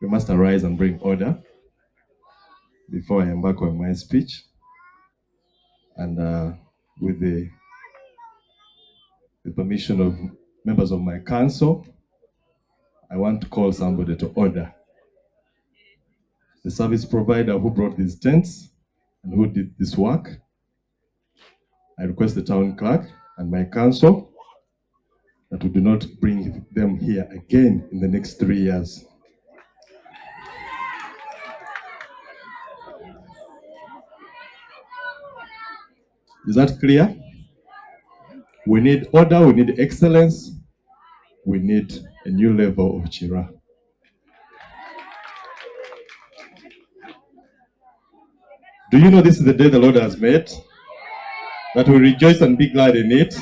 We must arise and bring order before I embark on my speech. And with the permission of members of my council, I want to call somebody to order. The service provider who brought these tents and who did this work. I request the town clerk and my council that we do not bring them here again in the next 3 years. Is that clear? We need order, we need excellence, we need a new level of Kira. Do you know this is the day the Lord has made? That we rejoice and be glad in it.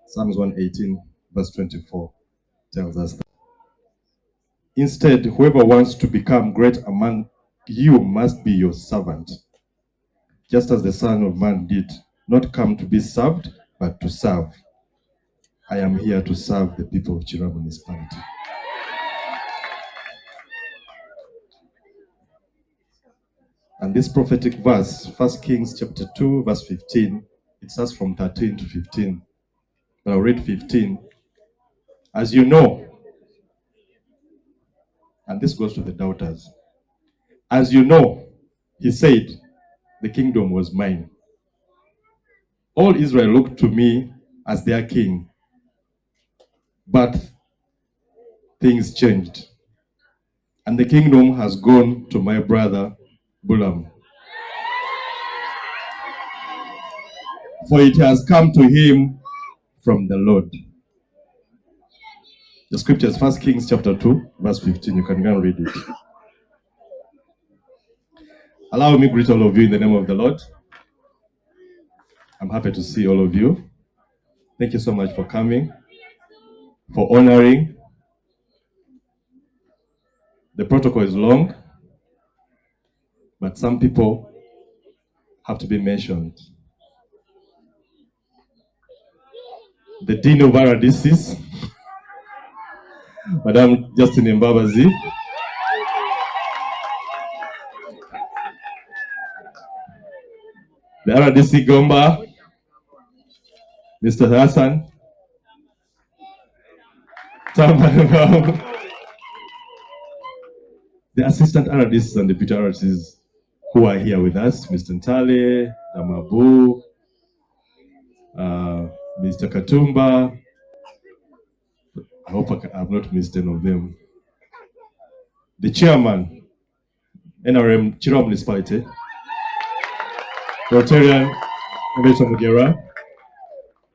Psalms 118, verse 24 tells us that. Instead, whoever wants to become great among you must be your servant, just as the Son of Man did not come to be served, but to serve. I am here to serve the people of Kira Municipality. And this prophetic verse, 1 Kings chapter 2, verse 15, it starts from 13 to 15. But I'll read 15. As you know, and this goes to the doubters. As you know, he said, the kingdom was mine. All Israel looked to me as their king. But things changed. And the kingdom has gone to my brother, Balaam. For it has come to him from the Lord. The scriptures, 1 Kings chapter 2, verse 15. You can go and read it. Allow me to greet all of you in the name of the Lord. I'm happy to see all of you. Thank you so much for coming, for honoring. The protocol is long, but some people have to be mentioned. The Dean of RDCs, Madam Justin Mbabazi. The RDC Gomba, Mr. Hassan. The assistant RDCs and deputy RDCs who are here with us, Mr. Ntale, Damabu, Mr. Katumba. I hope I have not missed any of them. The chairman, NRM, Kira Municipality, Rotarian, Mr. Mugera,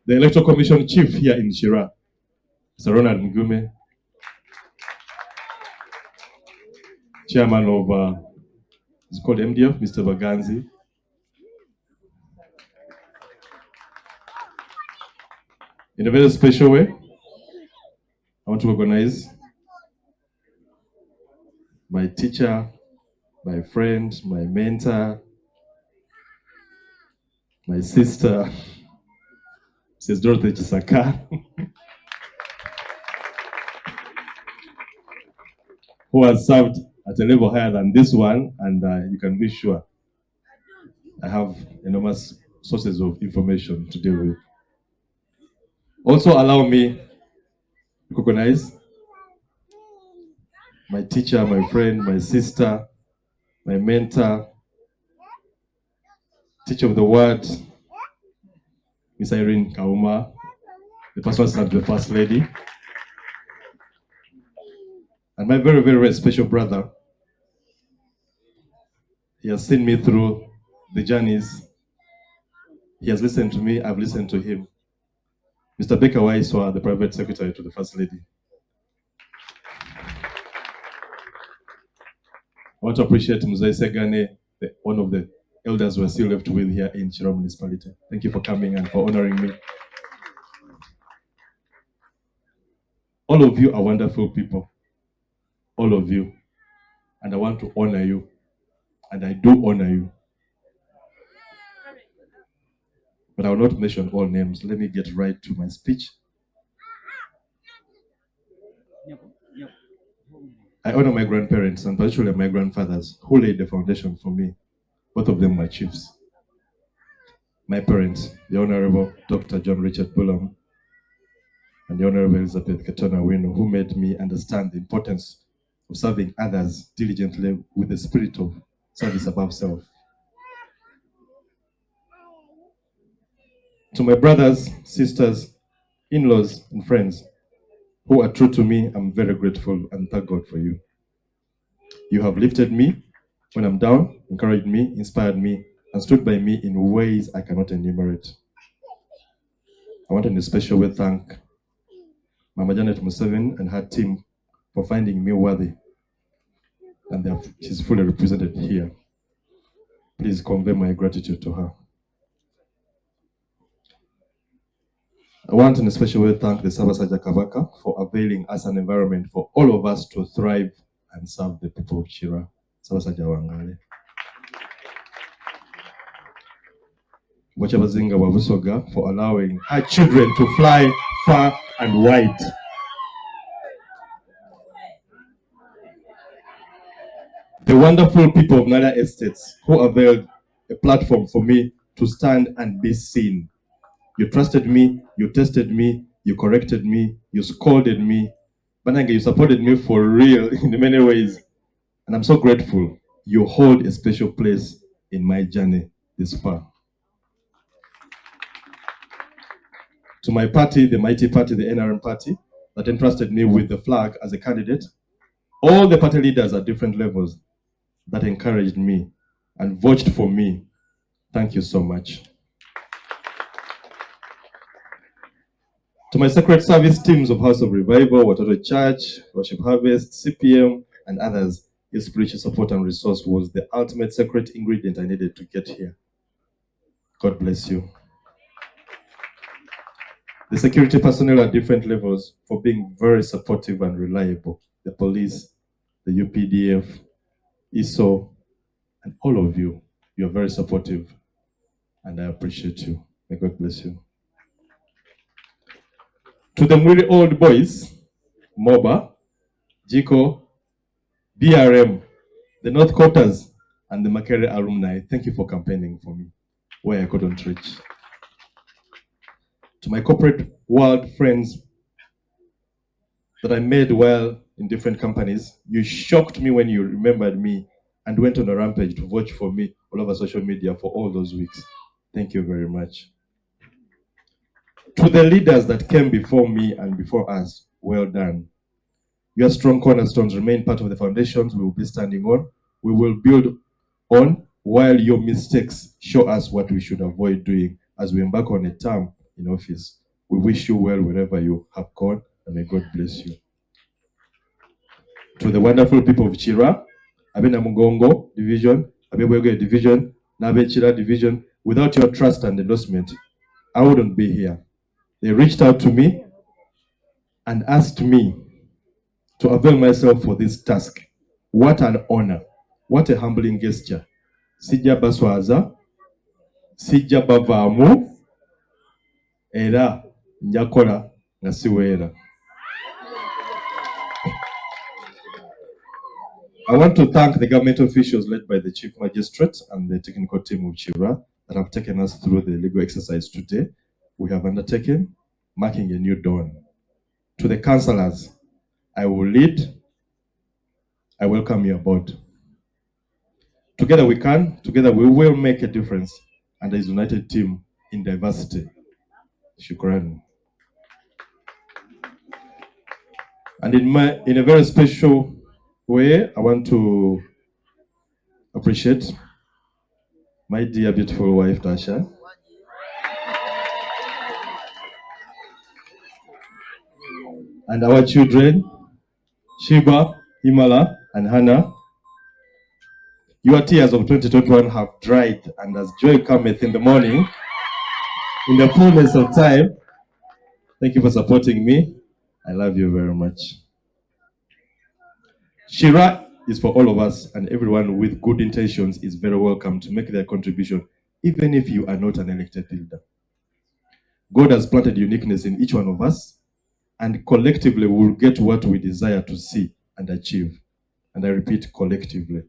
the Electoral Commission chief here in Kira, Mr. Ronald Mugume, chairman of, it's called MDF, Mr. Baganzi. In a very special way, I want to recognize my teacher, my friend, my mentor, my sister, Mrs. Dorothy Chisaka, who has served at a level higher than this one, and you can be sure I have enormous sources of information to deal with. Also allow me to recognize my teacher, my friend, my sister, my mentor, teacher of the word, Miss Irene Kauma, the personal assistant to the First Lady, and my very, very special brother. He has seen me through the journeys. He has listened to me, I've listened to him. Mr. Baker Waiswa, the private secretary to the First Lady. I want to appreciate Mzee Segane, one of the elders we're still left with here in Kira Municipality. Thank you for coming and for honoring me. All of you are wonderful people. All of you. And I want to honor you. And I do honor you. But I will not mention all names. Let me get right to my speech. I honor my grandparents and particularly my grandfathers who laid the foundation for me. Both of them my chiefs. My parents, the Honorable Dr. John Richard Bullam and the Honorable Elizabeth Katona Wino, who made me understand the importance of serving others diligently with the spirit of service above self. To my brothers, sisters, in-laws, and friends who are true to me, I'm very grateful and thank God for you. You have lifted me when I'm down, encouraged me, inspired me, and stood by me in ways I cannot enumerate. I want to in a special way thank Mama Janet Museveni and her team for finding me worthy, and she's fully represented here. Please convey my gratitude to her. I want in a special way thank the Sabasaja Kabaka for availing us an environment for all of us to thrive and serve the people of Kira. Sabasaja Wangale. Wachabazinga Wabusoga for allowing her children to fly far and wide. The wonderful people of Nada Estates who availed a platform for me to stand and be seen. You trusted me, you tested me, you corrected me, you scolded me. Bananga, you supported me for real in many ways. And I'm so grateful. You hold a special place in my journey this far. To my party, the mighty party, the NRM party, that entrusted me with the flag as a candidate, all the party leaders at different levels that encouraged me and vouched for me, thank you so much. To my sacred service teams of House of Revival, Watoto Church, Worship Harvest, CPM, and others, your spiritual support and resource was the ultimate secret ingredient I needed to get here. God bless you. The security personnel at different levels for being very supportive and reliable. The police, the UPDF, ISO, and all of you. You're very supportive, and I appreciate you. May God bless you. To the really old boys, MOBA, JICO, BRM, the North Quarters, and the Makere alumni, thank you for campaigning for me where I couldn't reach. To my corporate world friends that I made while in different companies, you shocked me when you remembered me and went on a rampage to vote for me all over social media for all those weeks. Thank you very much. To the leaders that came before me and before us, well done. Your strong cornerstones remain part of the foundations we will be standing on. We will build on while your mistakes show us what we should avoid doing as we embark on a term in office. We wish you well wherever you have gone, and may God bless you. To the wonderful people of Chira, Abena Mugongo Division, Abebwege Division, Nabe Chira Division, without your trust and endorsement, I wouldn't be here. They reached out to me and asked me to avail myself for this task. What an honor. What a humbling gesture. Sijja baswaza, sijja bavaamu, era njakola nga siweera. I want to thank the government officials led by the Chief Magistrate and the technical team of Chira that have taken us through the legal exercise today. We have undertaken, marking a new dawn. To the councillors, I will lead. I welcome you aboard. Together we can, together we will make a difference and as a united team in diversity. Shukran. And in a very special way, I want to appreciate my dear beautiful wife Tasha, and our children Shiba, Himala, and Hannah. Your tears of 2021 have dried, and as joy cometh in the morning, in the fullness of time, thank you for supporting me. I love you very much. Shira is for all of us, and everyone with good intentions is very welcome to make their contribution, even if you are not an elected leader. God has planted uniqueness in each one of us, and collectively we will get what we desire to see and achieve. And I repeat, collectively.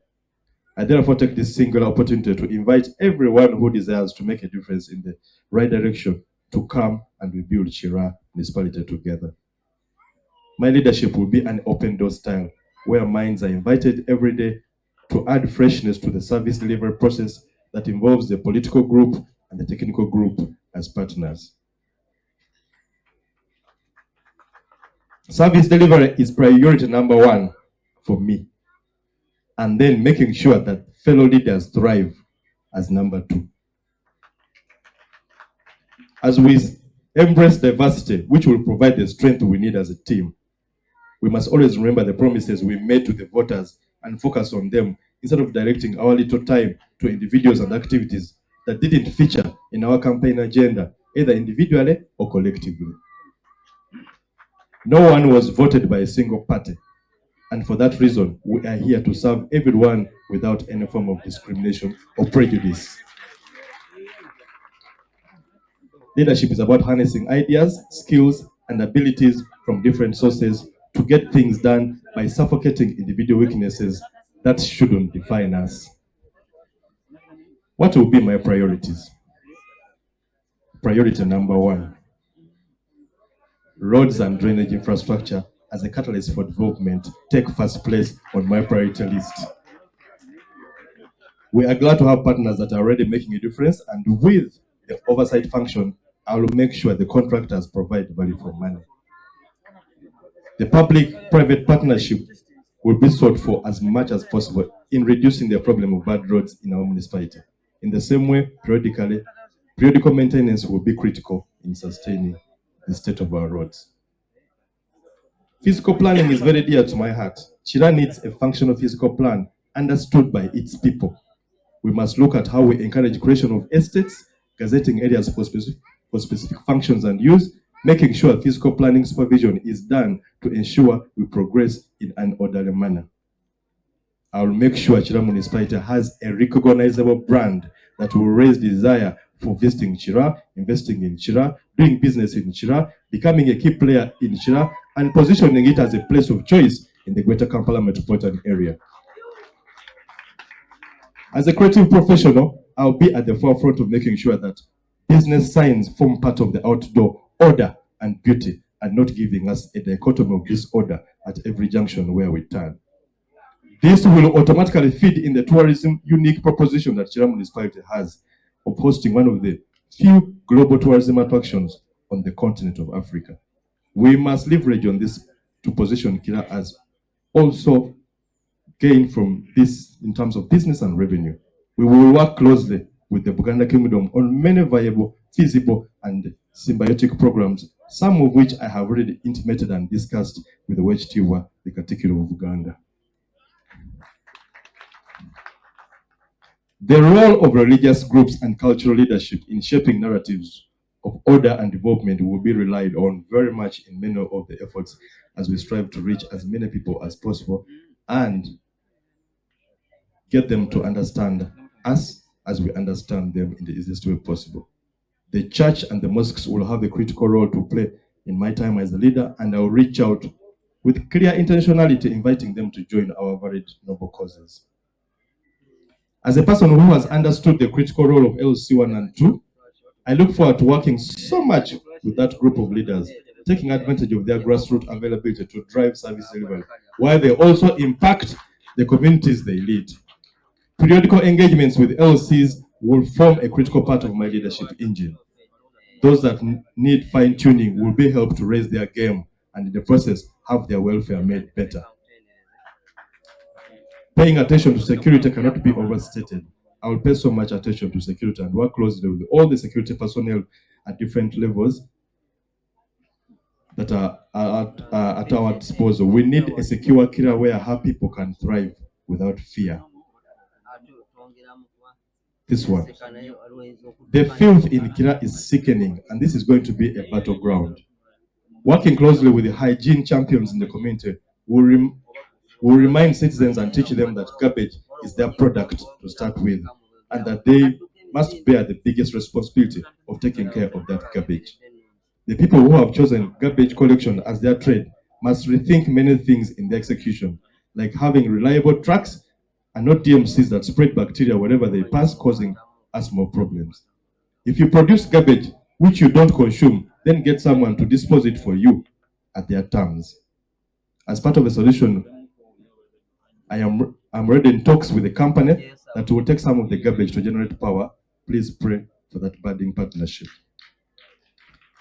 I therefore take this singular opportunity to invite everyone who desires to make a difference in the right direction to come and we build Kira Municipality together. My leadership will be an open door style where minds are invited every day to add freshness to the service delivery process that involves the political group and the technical group as partners. Service delivery is priority number one for me, and then making sure that fellow leaders thrive as number two. As we embrace diversity, which will provide the strength we need as a team, we must always remember the promises we made to the voters and focus on them instead of directing our little time to individuals and activities that didn't feature in our campaign agenda, either individually or collectively. No one was voted by a single party, and for that reason, we are here to serve everyone without any form of discrimination or prejudice. Leadership is about harnessing ideas, skills, and abilities from different sources to get things done by suffocating individual weaknesses that shouldn't define us. What will be my priorities? Priority number one, roads and drainage infrastructure as a catalyst for development take first place on my priority list. We are glad to have partners that are already making a difference, and with the oversight function, I will make sure the contractors provide value for money. The public-private partnership will be sought for as much as possible in reducing the problem of bad roads in our municipality. In the same way, periodical maintenance will be critical in sustaining the state of our roads. Physical planning is very dear to my heart. Kira needs a functional physical plan understood by its people. We must look at how we encourage creation of estates, gazetting areas for specific functions and use, making sure physical planning supervision is done to ensure we progress in an orderly manner. I will make sure Kira Municipality has a recognizable brand that will raise desire for visiting Kira, investing in Kira, doing business in Kira, becoming a key player in Kira, and positioning it as a place of choice in the Greater Kampala metropolitan area. As a creative professional, I'll be at the forefront of making sure that business signs form part of the outdoor order and beauty, and not giving us a dichotomy of disorder at every junction where we turn. This will automatically feed in the tourism unique proposition that Kira Municipality has of hosting one of the few global tourism attractions on the continent of Africa. We must leverage on this to position Kira as also gain from this in terms of business and revenue. We will work closely with the Buganda Kingdom on many viable, feasible, and symbiotic programs, some of which I have already intimated and discussed with the Wechitiwa, the Katikkiro of Uganda. The role of religious groups and cultural leadership in shaping narratives of order and development will be relied on very much in many of the efforts as we strive to reach as many people as possible and get them to understand us as we understand them in the easiest way possible. The church and the mosques will have a critical role to play in my time as a leader, and I will reach out with clear intentionality, inviting them to join our varied noble causes. As a person who has understood the critical role of LC1 and 2, I look forward to working so much with that group of leaders, taking advantage of their grassroots availability to drive service delivery, while they also impact the communities they lead. Periodical engagements with LCs will form a critical part of my leadership engine. Those that need fine-tuning will be helped to raise their game and in the process have their welfare made better. Paying attention to security cannot be overstated. I will pay so much attention to security and work closely with all the security personnel at different levels that are at our disposal. We need a secure Kira where our people can thrive without fear. This one. The filth in Kira is sickening, and this is going to be a battleground. Working closely with the hygiene champions in the community will remind citizens and teach them that garbage is their product to start with, and that they must bear the biggest responsibility of taking care of that garbage. The people who have chosen garbage collection as their trade must rethink many things in their execution, like having reliable trucks and not DMCs that spread bacteria wherever they pass, causing us more problems. If you produce garbage which you don't consume, then get someone to dispose it for you at their terms. As part of a solution, I'm already in talks with the company that will take some of the garbage to generate power. Please pray for that budding partnership.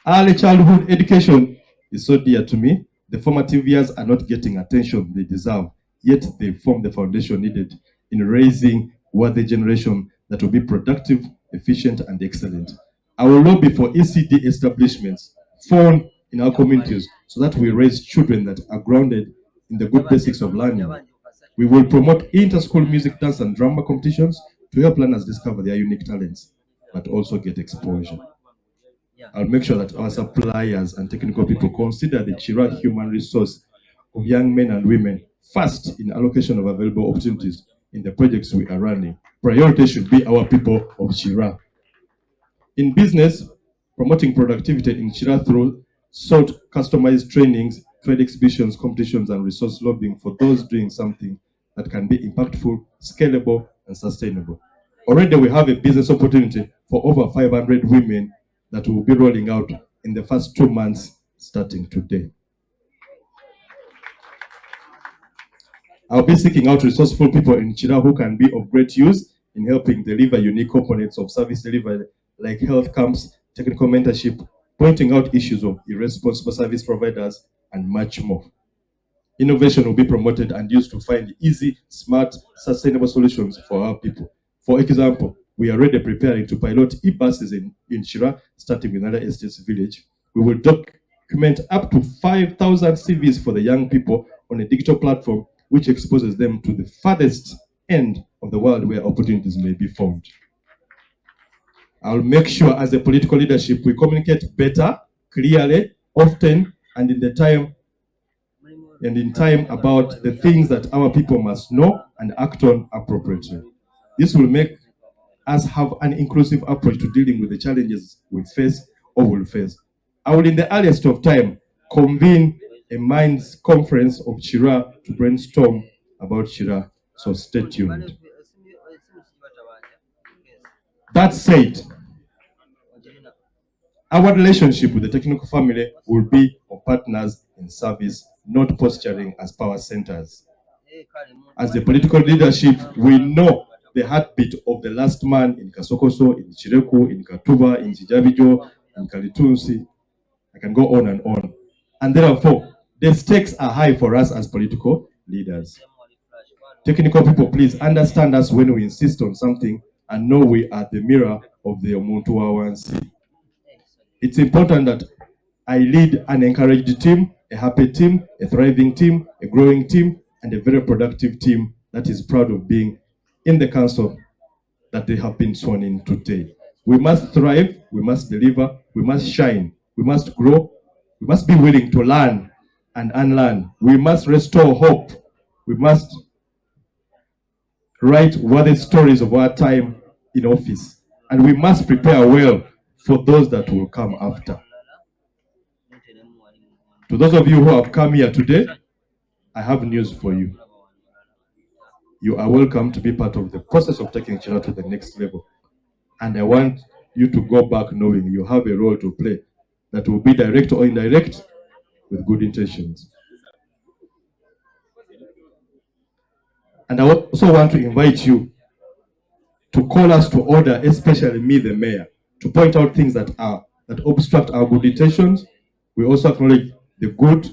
Early childhood education is so dear to me. The formative years are not getting attention they deserve, yet they form the foundation needed in raising worthy generation that will be productive, efficient, and excellent. I will lobby for ECD establishments found in our communities so that we raise children that are grounded in the good basics of learning. We will promote inter-school music, dance, and drama competitions to help learners discover their unique talents, but also get exposure. I'll make sure that our suppliers and technical people consider the Kira human resource of young men and women first in allocation of available opportunities in the projects we are running. Priority should be our people of Kira. In business, promoting productivity in Kira through sought customized trainings, trade exhibitions, competitions, and resource lobbying for those doing something that can be impactful, scalable, and sustainable. Already we have a business opportunity for over 500 women that will be rolling out in the first 2 months starting today. I'll be seeking out resourceful people in Chira who can be of great use in helping deliver unique components of service delivery like health camps, technical mentorship, pointing out issues of irresponsible service providers, and much more. Innovation will be promoted and used to find easy, smart, sustainable solutions for our people. For example, we are already preparing to pilot e-buses in Shira, starting with another estates village. We will document up to 5,000 CVs for the young people on a digital platform, which exposes them to the farthest end of the world where opportunities may be found. I'll make sure as a political leadership, we communicate better, clearly, often, and in time about the things that our people must know and act on appropriately. This will make us have an inclusive approach to dealing with the challenges we face or will face. I will, in the earliest of time, convene a minds conference of Shira to brainstorm about Shira, so stay tuned. That said, our relationship with the technical family will be of partners in service, not posturing as power centers. As the political leadership, we know the heartbeat of the last man in Kasokoso, in Chireku, in Katuba, in Chijabijo, in Kalitunsi. I can go on and on. And therefore, the stakes are high for us as political leaders. Technical people, please understand us when we insist on something and know we are the mirror of the Omuntu Wawansi. It's important that I lead an encouraged team, a happy team, a thriving team, a growing team, and a very productive team that is proud of being in the council that they have been sworn in today. We must thrive, we must deliver, we must shine, we must grow, we must be willing to learn and unlearn. We must restore hope. We must write worthy stories of our time in office. And we must prepare well for those that will come after. To those of you who have come here today, I have news for you. You are welcome to be part of the process of taking Chira to the next level. And I want you to go back knowing you have a role to play that will be direct or indirect with good intentions. And I also want to invite you to call us to order, especially me, the mayor, to point out things that obstruct our good intentions. We also acknowledge the good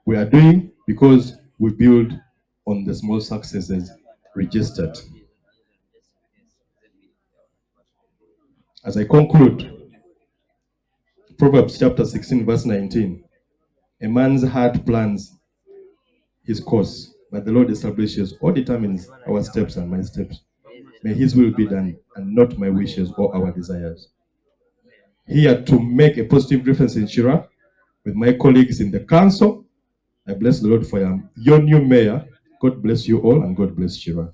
we are doing because we build on the small successes registered. As I conclude, Proverbs chapter 16, verse 19, a man's heart plans his course, but the Lord establishes or determines our steps and my steps. May his will be done and not my wishes or our desires. Here to make a positive difference in Shira with my colleagues in the council. I bless the Lord for your new mayor. God bless you all and God bless Shira.